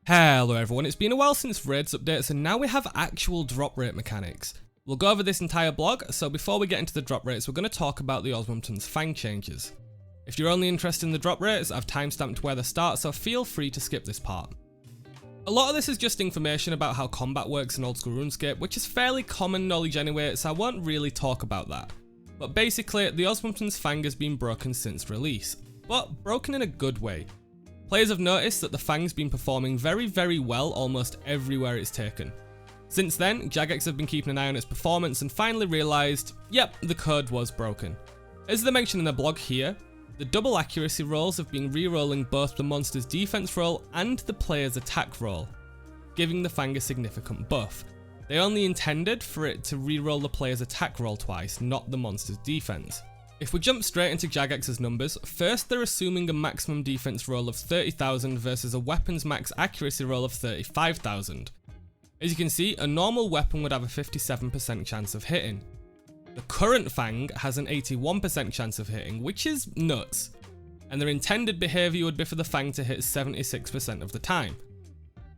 Hello everyone, it's been a while since raids updates and now we have actual drop rate mechanics. We'll go over this entire blog, so before we get into the drop rates we're going to talk about the Osmumtens Fang changes. If you're only interested in the drop rates, I've timestamped where they start, so feel free to skip this part. A lot of this is just information about how combat works in old school RuneScape, which is fairly common knowledge anyway, so I won't really talk about that. But basically, the Osmumtens Fang has been broken since release, but broken in a good way. Players have noticed that the Fang's been performing very well almost everywhere it's taken. Since then, Jagex have been keeping an eye on its performance and finally realised, yep, the code was broken. As they mention in their blog here, the double accuracy rolls have been re-rolling both the monster's defense roll and the player's attack roll, giving the Fang a significant buff. They only intended for it to re-roll the player's attack roll twice, not the monster's defense. If we jump straight into Jagex's numbers, first they're assuming a maximum defense roll of 30,000 versus a weapon's max accuracy roll of 35,000. As you can see, a normal weapon would have a 57% chance of hitting. The current Fang has an 81% chance of hitting, which is nuts, and their intended behaviour would be for the Fang to hit 76% of the time,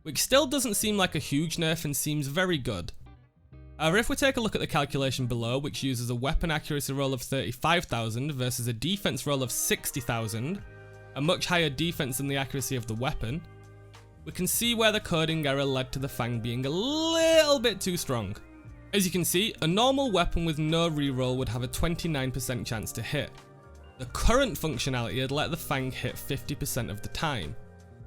which still doesn't seem like a huge nerf and seems very good. However, if we take a look at the calculation below, which uses a weapon accuracy roll of 35,000 versus a defense roll of 60,000, a much higher defense than the accuracy of the weapon, we can see where the coding error led to the Fang being a little bit too strong. As you can see, a normal weapon with no reroll would have a 29% chance to hit. The current functionality had let the Fang hit 50% of the time,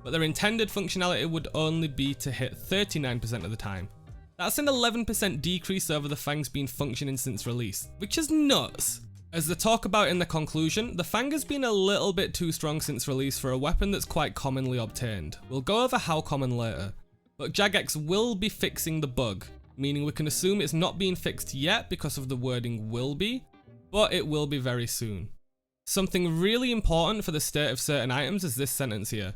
but their intended functionality would only be to hit 39% of the time. That's an 11% decrease over the Fang's been functioning since release, which is nuts. As they talk about in the conclusion, the Fang has been a little bit too strong since release for a weapon that's quite commonly obtained. We'll go over how common later, but Jagex will be fixing the bug, meaning we can assume it's not being fixed yet because of the wording will be, but it will be very soon. Something really important for the state of certain items is this sentence here.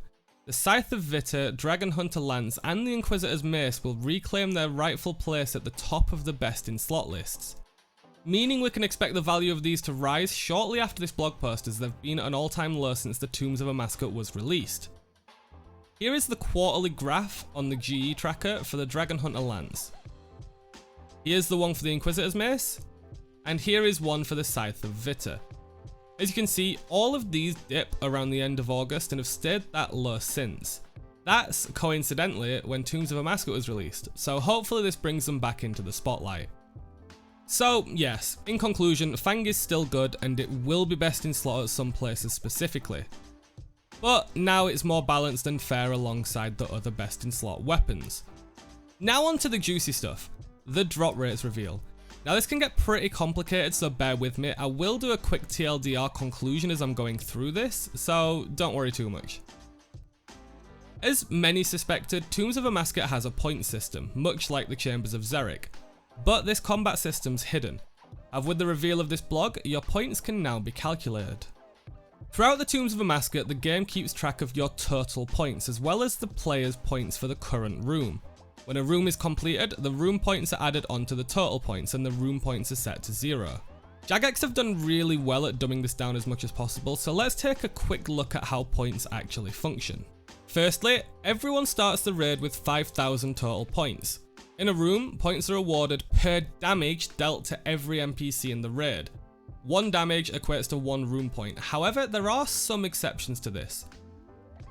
The Scythe of Vita, Dragon Hunter Lance and the Inquisitor's Mace will reclaim their rightful place at the top of the best in slot lists. Meaning we can expect the value of these to rise shortly after this blog post, as they've been at an all-time low since the Tombs of Amascut was released. Here is the quarterly graph on the GE tracker for the Dragon Hunter Lance. Here's the one for the Inquisitor's Mace, and here is one for the Scythe of Vita. As you can see, all of these dip around the end of August and have stayed that low since. That's, coincidentally, when Tombs of Amascut was released, so hopefully this brings them back into the spotlight. So yes, in conclusion, Fang is still good and it will be best in slot at some places specifically. But now it's more balanced and fair alongside the other best in slot weapons. Now on to the juicy stuff, the drop rates reveal. Now this can get pretty complicated, so bear with me. I will do a quick TLDR conclusion as I'm going through this, so don't worry too much. As many suspected, Tombs of Amascut has a point system, much like the Chambers of Xeric, but this combat system's hidden. And with the reveal of this blog, your points can now be calculated. Throughout the Tombs of Amascut, the game keeps track of your total points, as well as the player's points for the current room. When a room is completed, the room points are added onto the total points and the room points are set to 0. Jagex have done really well at dumbing this down as much as possible, so let's take a quick look at how points actually function. Firstly, everyone starts the raid with 5,000 total points. In a room, points are awarded per damage dealt to every NPC in the raid. 1 damage equates to 1 room point, however there are some exceptions to this.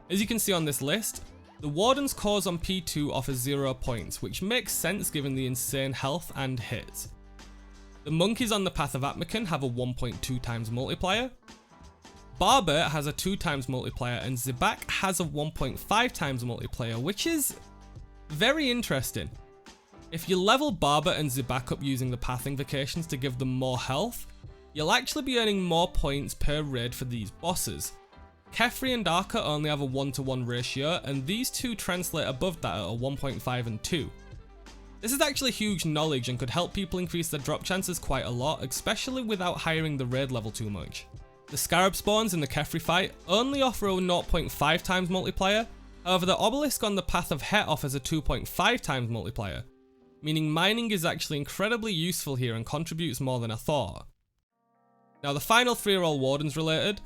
As you can see on this list, the Warden's Cause on P2 offers 0 points, which makes sense given the insane health and hits. The Monkeys on the Path of Atmacan have a 1.2 times multiplier. Barber has a 2 times multiplier and Zibak has a 1.5 times multiplier, which is very interesting. If you level Barber and Zibak up using the Path Invocations to give them more health, you'll actually be earning more points per raid for these bosses. Kefri and Arca only have a 1-to-1 ratio, and these two translate above that at a 1.5 and 2. This is actually huge knowledge and could help people increase their drop chances quite a lot, especially without hiring the raid level too much. The Scarab spawns in the Kefri fight only offer a 0.5 times multiplier, however the Obelisk on the Path of Het offers a 2.5 times multiplier, meaning mining is actually incredibly useful here and contributes more than I thought. Now the final 3 are all Wardens related.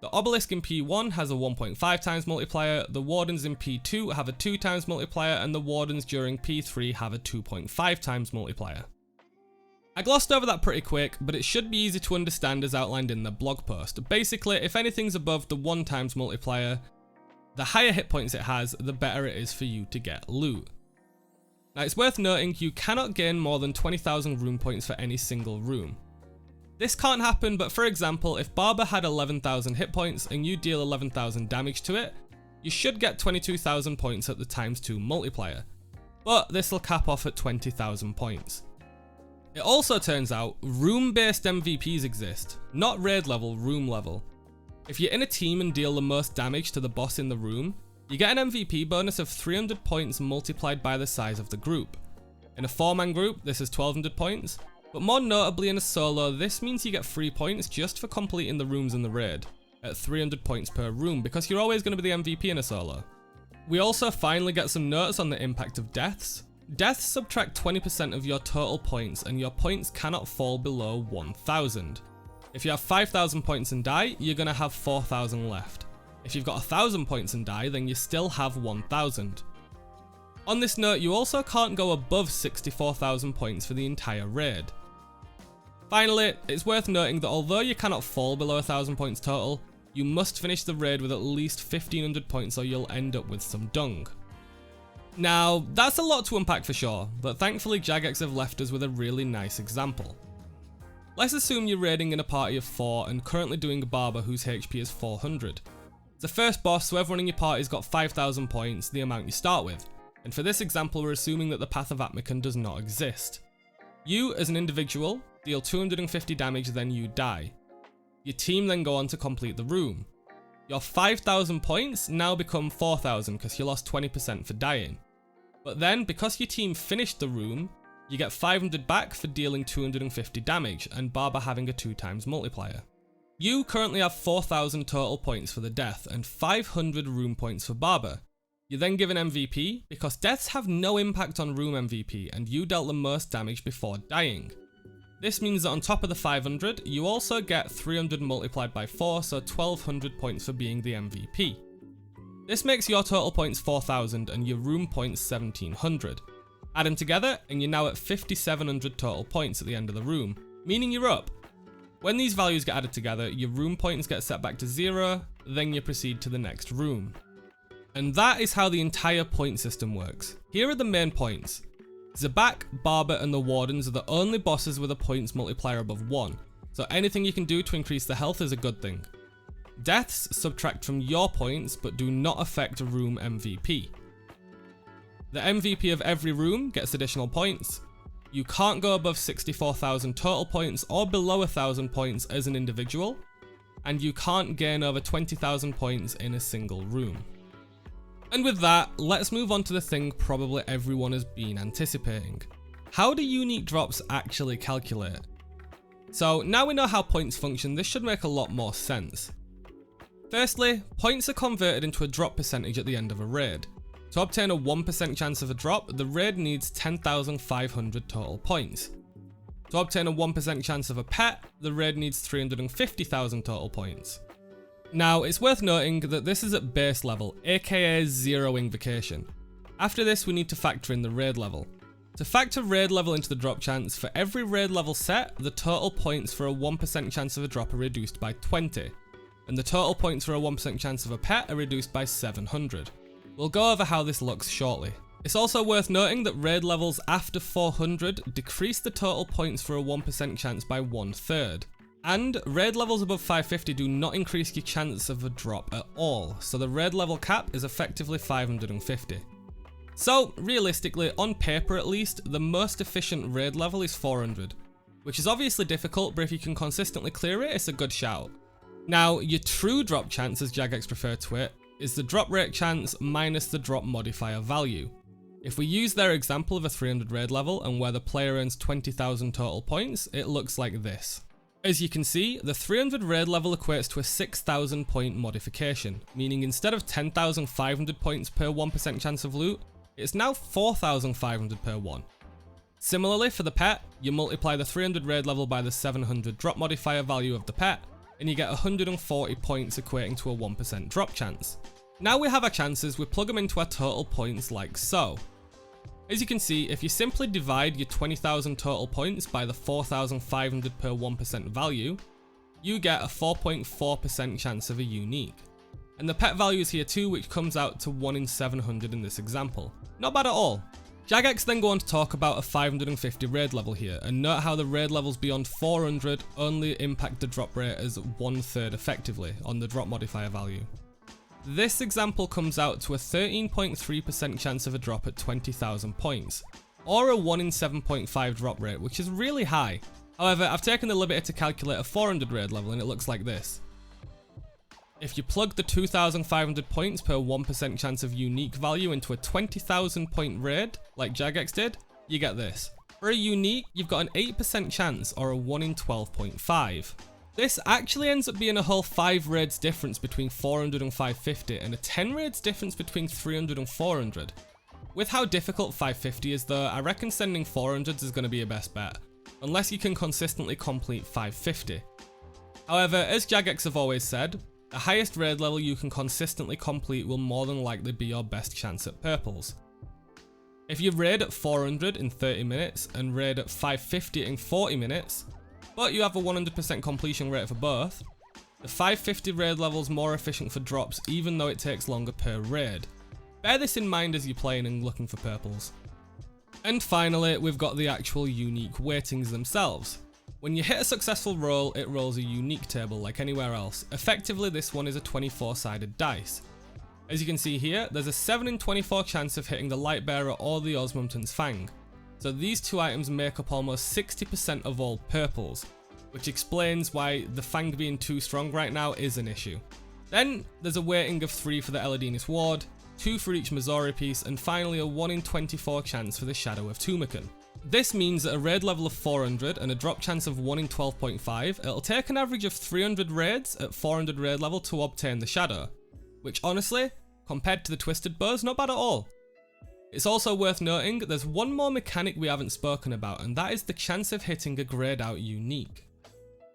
The Obelisk in P1 has a 1.5 times multiplier, the Wardens in P2 have a 2 times multiplier, and the Wardens during P3 have a 2.5 times multiplier. I glossed over that pretty quick, but it should be easy to understand as outlined in the blog post. Basically, if anything's above the 1 times multiplier, the higher hit points it has, the better it is for you to get loot. Now it's worth noting you cannot gain more than 20,000 room points for any single room. This can't happen, but for example, if Barber had 11,000 hit points and you deal 11,000 damage to it, you should get 22,000 points at the ×2 multiplier, but this will cap off at 20,000 points. It also turns out room-based MVPs exist, not raid level, room level. If you're in a team and deal the most damage to the boss in the room, you get an MVP bonus of 300 points multiplied by the size of the group. In a 4-man group, this is 1200 points, but more notably in a solo, this means you get free points just for completing the rooms in the raid, at 300 points per room, because you're always going to be the MVP in a solo. We also finally get some notes on the impact of deaths. Deaths subtract 20% of your total points, and your points cannot fall below 1,000. If you have 5,000 points and die, you're going to have 4,000 left. If you've got 1,000 points and die, then you still have 1,000. On this note, you also can't go above 64,000 points for the entire raid. Finally, it's worth noting that although you cannot fall below 1,000 points total, you must finish the raid with at least 1,500 points or you'll end up with some dung. Now, that's a lot to unpack for sure, but thankfully Jagex have left us with a really nice example. Let's assume you're raiding in a party of 4 and currently doing a Barber whose HP is 400. It's the first boss, so everyone in your party's got 5,000 points, the amount you start with, and for this example we're assuming that the Path of Atmacon does not exist. You, as an individual, deal 250 damage, then you die. Your team then go on to complete the room. Your 5,000 points now become 4,000 because you lost 20% for dying. But then, because your team finished the room, you get 500 back for dealing 250 damage, and Barber having a 2 times multiplier. You currently have 4,000 total points for the death, and 500 room points for Barber. You're then given MVP, because deaths have no impact on room MVP, and you dealt the most damage before dying. This means that on top of the 500, you also get 300 multiplied by 4, so 1,200 points for being the MVP. This makes your total points 4,000 and your room points 1,700. Add them together and you're now at 5,700 total points at the end of the room, meaning you're up. When these values get added together, your room points get set back to 0, then you proceed to the next room. And that is how the entire point system works. Here are the main points. Zabak, Barber and the Wardens are the only bosses with a points multiplier above 1, so anything you can do to increase the health is a good thing. Deaths subtract from your points but do not affect a room MVP. The MVP of every room gets additional points. You can't go above 64,000 total points or below 1,000 points as an individual, and you can't gain over 20,000 points in a single room. And with that, let's move on to the thing probably everyone has been anticipating. How do unique drops actually calculate? So now we know how points function, this should make a lot more sense. Firstly, points are converted into a drop percentage at the end of a raid. To obtain a 1% chance of a drop, the raid needs 10,500 total points. To obtain a 1% chance of a pet, the raid needs 350,000 total points. Now, it's worth noting that this is at base level, aka zero invocation. After this, we need to factor in the raid level. To factor raid level into the drop chance, for every raid level set, the total points for a 1% chance of a drop are reduced by 20, and the total points for a 1% chance of a pet are reduced by 700. We'll go over how this looks shortly. It's also worth noting that raid levels after 400 decrease the total points for a 1% chance by 1/3. And raid levels above 550 do not increase your chance of a drop at all, so the raid level cap is effectively 550. So realistically, on paper at least, the most efficient raid level is 400, which is obviously difficult, but if you can consistently clear it, it's a good shout. Now, your true drop chance, as Jagex refer to it, is the drop rate chance minus the drop modifier value. If we use their example of a 300 raid level and where the player earns 20,000 total points, it looks like this. As you can see, the 300 raid level equates to a 6,000 point modification, meaning instead of 10,500 points per 1% chance of loot, it's now 4,500 per 1. Similarly for the pet, you multiply the 300 raid level by the 700 drop modifier value of the pet, and you get 140 points equating to a 1% drop chance. Now we have our chances, we plug them into our total points like so. As you can see, if you simply divide your 20,000 total points by the 4,500 per 1% value, you get a 4.4% chance of a unique. And the pet value is here too, which comes out to 1 in 700 in this example. Not bad at all. Jagex then go on to talk about a 550 raid level here, and note how the raid levels beyond 400 only impact the drop rate as 1/3 effectively on the drop modifier value. This example comes out to a 13.3% chance of a drop at 20,000 points, or a 1 in 7.5 drop rate, which is really high. However, I've taken the liberty to calculate a 400 raid level and it looks like this. If you plug the 2,500 points per 1% chance of unique value into a 20,000 point raid, like Jagex did, you get this. For a unique, you've got an 8% chance, or a 1 in 12.5. This actually ends up being a whole 5 raids difference between 400 and 550, and a 10 raids difference between 300 and 400. With how difficult 550 is though, I reckon sending 400s is going to be your best bet, unless you can consistently complete 550. However, as Jagex have always said, the highest raid level you can consistently complete will more than likely be your best chance at purples. If you raid at 400 in 30 minutes and raid at 550 in 40 minutes, but you have a 100% completion rate for both, the 550 raid level is more efficient for drops even though it takes longer per raid. Bear this in mind as you're playing and looking for purples. And finally, we've got the actual unique weightings themselves. When you hit a successful roll, it rolls a unique table like anywhere else. Effectively, this one is a 24-sided dice. As you can see here, there's a 7 in 24 chance of hitting the Lightbearer or the Osmumtens Fang. So these two items make up almost 60% of all purples, which explains why the Fang being too strong right now is an issue. Then there's a weighting of 3 for the Eladinis Ward, 2 for each Missouri piece, and finally a 1 in 24 chance for the Shadow of Tumakan. This means at a raid level of 400 and a drop chance of 1 in 12.5, it'll take an average of 300 raids at 400 raid level to obtain the Shadow, which honestly, compared to the Twisted Bow, is not bad at all. It's also worth noting there's one more mechanic we haven't spoken about, and that is the chance of hitting a grayed out unique.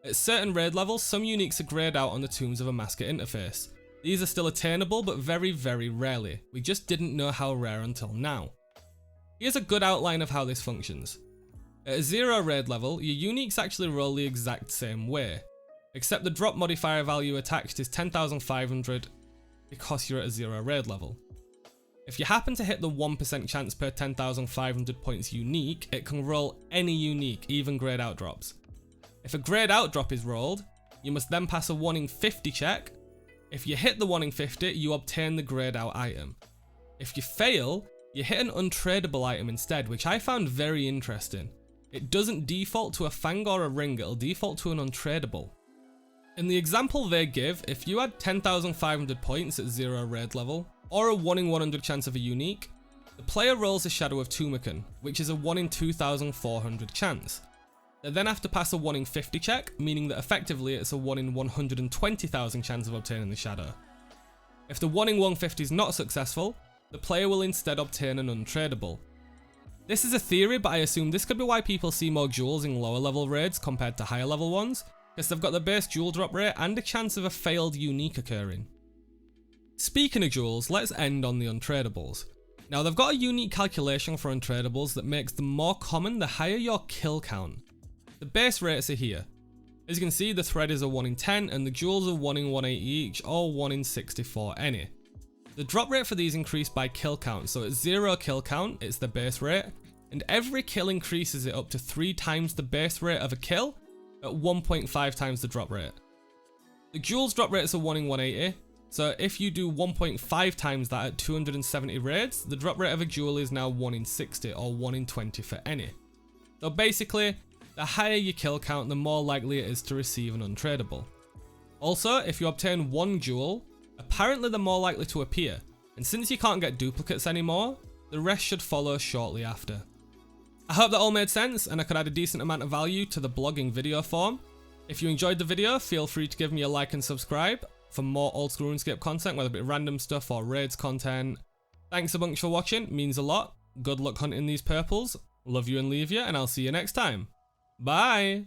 At certain raid levels, some uniques are grayed out on the Tombs of Amascut interface. These are still attainable, but very, very rarely. We just didn't know how rare until now. Here's a good outline of how this functions. At a 0 raid level, your uniques actually roll the exact same way, except the drop modifier value attached is 10,500 because you're at a 0 raid level. If you happen to hit the 1% chance per 10,500 points unique, it can roll any unique, even grayed out drops. If a grayed out drop is rolled, you must then pass a 1 in 50 check. If you hit the 1 in 50, you obtain the grayed out item. If you fail, you hit an untradeable item instead, which I found very interesting. It doesn't default to a Fang or a ring, it'll default to an untradeable. In the example they give, if you had 10,500 points at 0 raid level, or a 1 in 100 chance of a unique, the player rolls a Shadow of Tumakan, which is a 1 in 2,400 chance. They then have to pass a 1 in 50 check, meaning that effectively it's a 1 in 120,000 chance of obtaining the Shadow. If the 1 in 150 is not successful, the player will instead obtain an untradeable. This is a theory, but I assume this could be why people see more jewels in lower level raids compared to higher level ones, because they've got the base jewel drop rate and a chance of a failed unique occurring. Speaking of jewels, let's end on the untradables. Now they've got a unique calculation for untradables that makes them more common the higher your kill count. The base rates are here. As you can see, the thread is a 1 in 10 and the jewels are 1 in 180 each, or 1 in 64 any. The drop rate for these increase by kill count, so at 0 kill count, it's the base rate, and every kill increases it up to 3 times the base rate of a kill at 1.5 times the drop rate. The jewels drop rates are 1 in 180, so if you do 1.5 times that at 270 raids, the drop rate of a jewel is now 1 in 60 or 1 in 20 for any. So basically, the higher your kill count, the more likely it is to receive an untradable. Also, if you obtain 1 jewel, apparently they're more likely to appear, and since you can't get duplicates anymore, the rest should follow shortly after. I hope that all made sense and I could add a decent amount of value to the blogging video form. If you enjoyed the video, feel free to give me a like and subscribe for more old school RuneScape content, whether it be random stuff or raids content. Thanks a bunch for watching, means a lot. Good luck hunting these purples. Love you and leave you, and I'll see you next time. Bye!